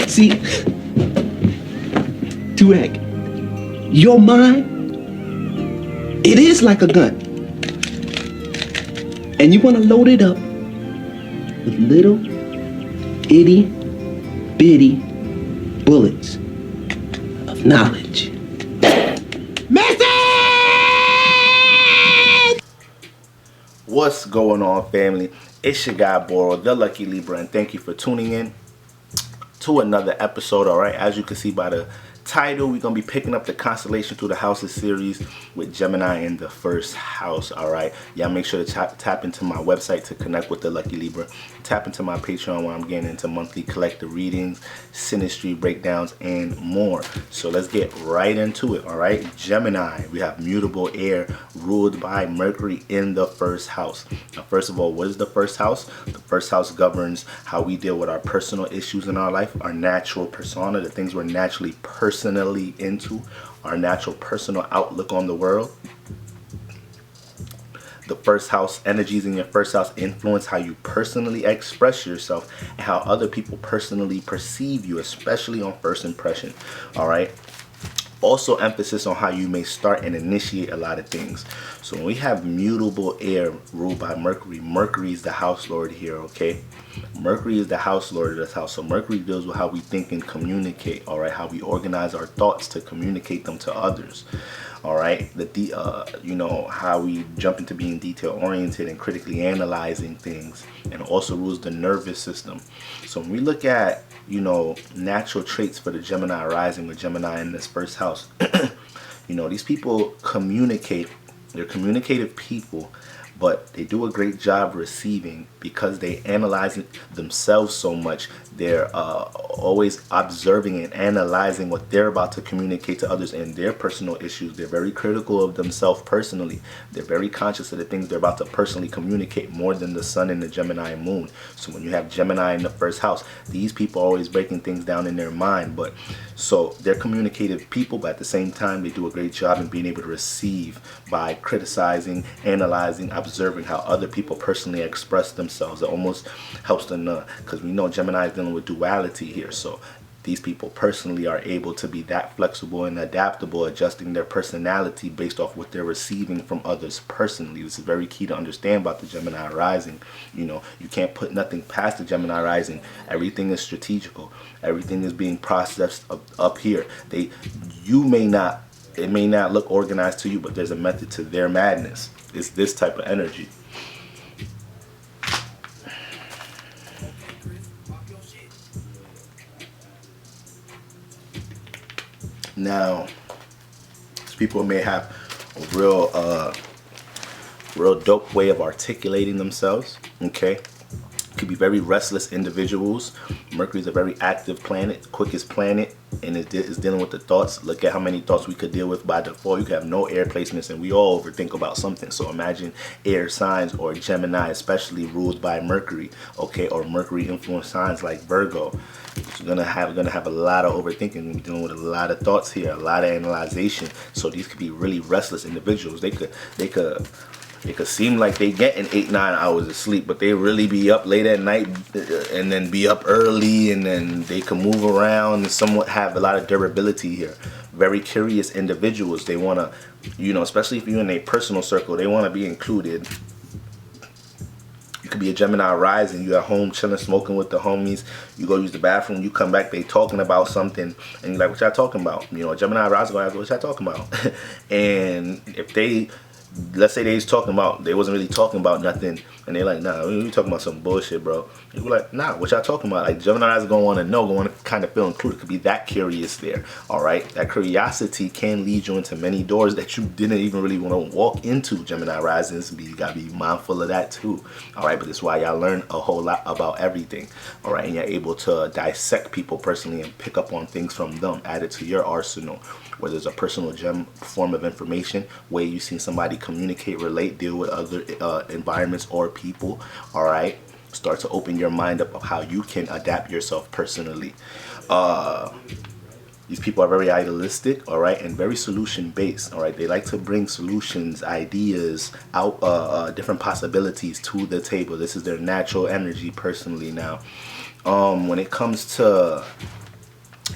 See, Turek, your mind, it is like a gun. And you want to load it up with little itty bitty bullets of knowledge. What's going on, family? It's your guy Boro, the Lucky Libra, and thank you for tuning in to another episode. All right, as you can see by the title, we're gonna be picking up the constellation through the houses series with Gemini in the first house. All right, y'all make sure to tap into my website to connect with the Lucky Libra. Tap into my Patreon where I'm getting into monthly collective readings, synastry breakdowns, and more. So let's get right into it. All right, Gemini, we have mutable air ruled by Mercury in the first house. Now, first of all, what is the first house? The first house governs how we deal with our personal issues in our life, our natural persona, the things we're naturally personally into, our natural personal outlook on the world. The first house energies in your first house influence how you personally express yourself and how other people personally perceive you, especially on first impression. All right. Also emphasis on how you may start and initiate a lot of things. So when we have mutable air ruled by Mercury, Mercury is the house lord here, okay? Mercury is the house lord of this house. So Mercury deals with how we think and communicate, all right? How we organize our thoughts to communicate them to others, all right? How we jump into being detail oriented and critically analyzing things, and also rules the nervous system. So when we look at natural traits for the Gemini rising with Gemini in this first house, these people communicate. They're communicative people, but they do a great job receiving because they analyze themselves so much. They're always observing and analyzing what they're about to communicate to others and their personal issues. They're very critical of themselves personally. They're very conscious of the things they're about to personally communicate more than the sun and the Gemini moon. So when you have Gemini in the first house, these people are always breaking things down in their mind. So they're communicative people, but at the same time, they do a great job in being able to receive by criticizing, analyzing, observing how other people personally express themselves. It almost helps them because we know Gemini is dealing with duality here. So these people personally are able to be that flexible and adaptable, adjusting their personality based off what they're receiving from others personally. This is very key to understand about the Gemini rising. You can't put nothing past the Gemini rising. Everything is strategical. Everything is being processed up here. It may not look organized to you, but there's a method to their madness. It's this type of energy. Now, people may have a real dope way of articulating themselves, okay? Could be very restless individuals. Mercury is a very active planet, quickest planet, and it is dealing with the thoughts. Look at how many thoughts we could deal with by default. You could have no air placements, and we all overthink about something. So imagine air signs or Gemini, especially ruled by Mercury, okay, or Mercury influenced signs like Virgo. You're gonna have a lot of overthinking. We're dealing with a lot of thoughts here, a lot of analyzation. So these could be really restless individuals. They could seem like they getting 8-9 hours of sleep, but they really be up late at night and then be up early, and then they can move around and somewhat have a lot of durability here. Very curious individuals. They want to, especially if you're in a personal circle, they want to be included. You could be a Gemini rising. You at home chilling, smoking with the homies. You go use the bathroom. You come back, they talking about something, and you're like, "What y'all talking about?" Gemini rising go ask, "What y'all talking about?" And if let's say they wasn't really talking about nothing, and they're like, "Nah, we talking about some bullshit, bro." You were like, "Nah, what y'all talking about?" Like, Gemini's gonna want to know, gonna kind of feel included. Could be that curious there. All right, that curiosity can lead you into many doors that you didn't even really want to walk into. Gemini risings, you gotta be mindful of that too. All right, but it's why y'all learn a whole lot about everything. All right, and you're able to dissect people personally and pick up on things from them, add it to your arsenal. Whether it's a personal gem form of information, way you've seen somebody communicate, relate, deal with other environments or people, all right? Start to open your mind up of how you can adapt yourself personally. These people are very idealistic, all right, and very solution-based, all right? They like to bring solutions, ideas, out, different possibilities to the table. This is their natural energy personally. Now, when it comes to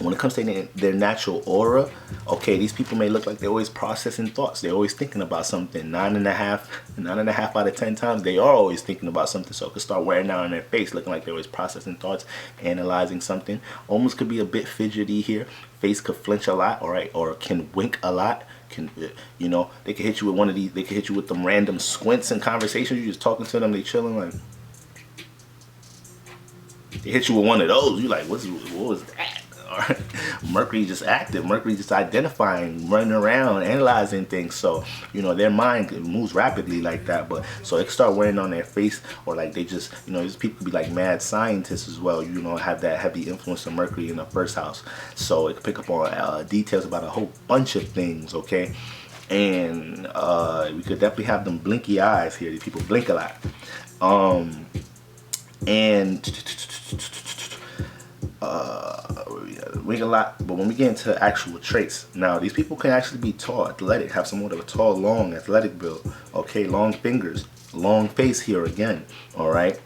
when it comes to their natural aura, okay, these people may look like they're always processing thoughts. They're always thinking about something. 9.5 out of 10 times, they are always thinking about something. So it could start wearing down on their face, looking like they're always processing thoughts, analyzing something. Almost could be a bit fidgety here. Face could flinch a lot, all right, or can wink a lot. Can, you know, they can hit you with one of these. They can hit you with them random squints in conversations. You just talking to them, they chilling like. They hit you with one of those. You like, what was that? Mercury just active. Mercury just identifying, running around, analyzing things. So, you know, their mind moves rapidly like that. But so it can start wearing on their face, or like they just, you know, these people could be like mad scientists as well. You know, have that heavy influence of Mercury in the first house. So it can pick up on details about a whole bunch of things. Okay. And we could definitely have them blinky eyes here. These people blink a lot. Wing a lot, but when we get into actual traits, now these people can actually be tall, athletic, have somewhat of a tall, long, athletic build. Okay, long fingers, long face here again. All right.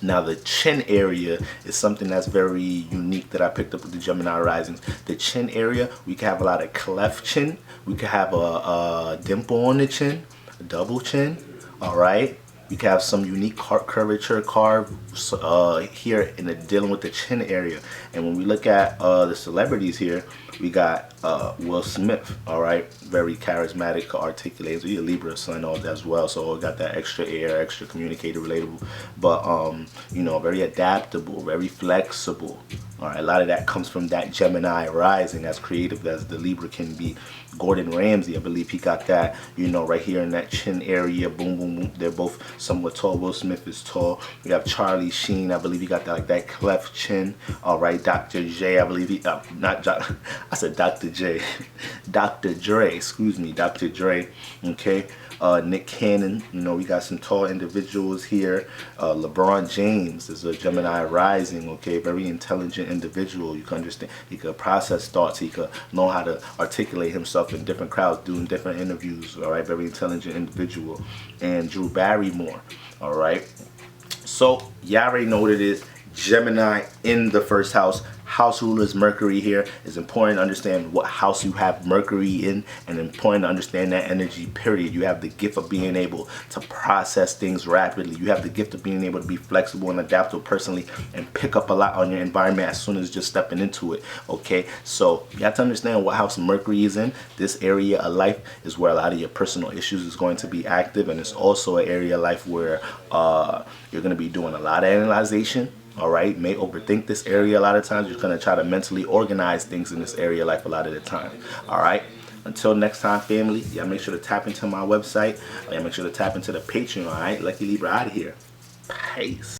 Now the chin area is something that's very unique that I picked up with the Gemini risings. The chin area, we can have a lot of cleft chin. We could have a dimple on the chin, a double chin. All right. We can have some unique curvature here in the dealing with the chin area. And when we look at the celebrities here, we got Will Smith, all right, very charismatic, articulate. So he's a Libra sun all that as well, so got that extra air, extra communicator, relatable, but you know, very adaptable, very flexible. All right, a lot of that comes from that Gemini rising, as creative as the Libra can be. Gordon Ramsay, I believe he got that, you know, right here in that chin area. Boom, boom, boom. They're both somewhat tall. Will Smith is tall. We have Charlie Sheen. I believe he got that, like that cleft chin. All right, Dr. J. I believe he, I said Dr. J. Dr. Dre, excuse me, Dr. Dre. Okay. Nick Cannon, you know, we got some tall individuals here. LeBron James is a Gemini rising, okay, very intelligent individual. You can understand, he could process thoughts, he could know how to articulate himself in different crowds, doing different interviews, all right, very intelligent individual. And Drew Barrymore, all right. So, y'all already know what it is. Gemini in the first house. House ruler is Mercury here. It's important to understand what house you have Mercury in, and important to understand that energy, period. You have the gift of being able to process things rapidly. You have the gift of being able to be flexible and adaptable personally and pick up a lot on your environment as soon as just stepping into it. Okay, so you have to understand what house Mercury is in. This area of life is where a lot of your personal issues is going to be active, and it's also an area of life where you're going to be doing a lot of analyzation. All right, may overthink this area a lot of times. You're going to try to mentally organize things in this area of life a lot of the time. All right, until next time, family, y'all make sure to tap into my website. Y'all make sure to tap into the Patreon. All right, Lucky Libra out of here. Peace.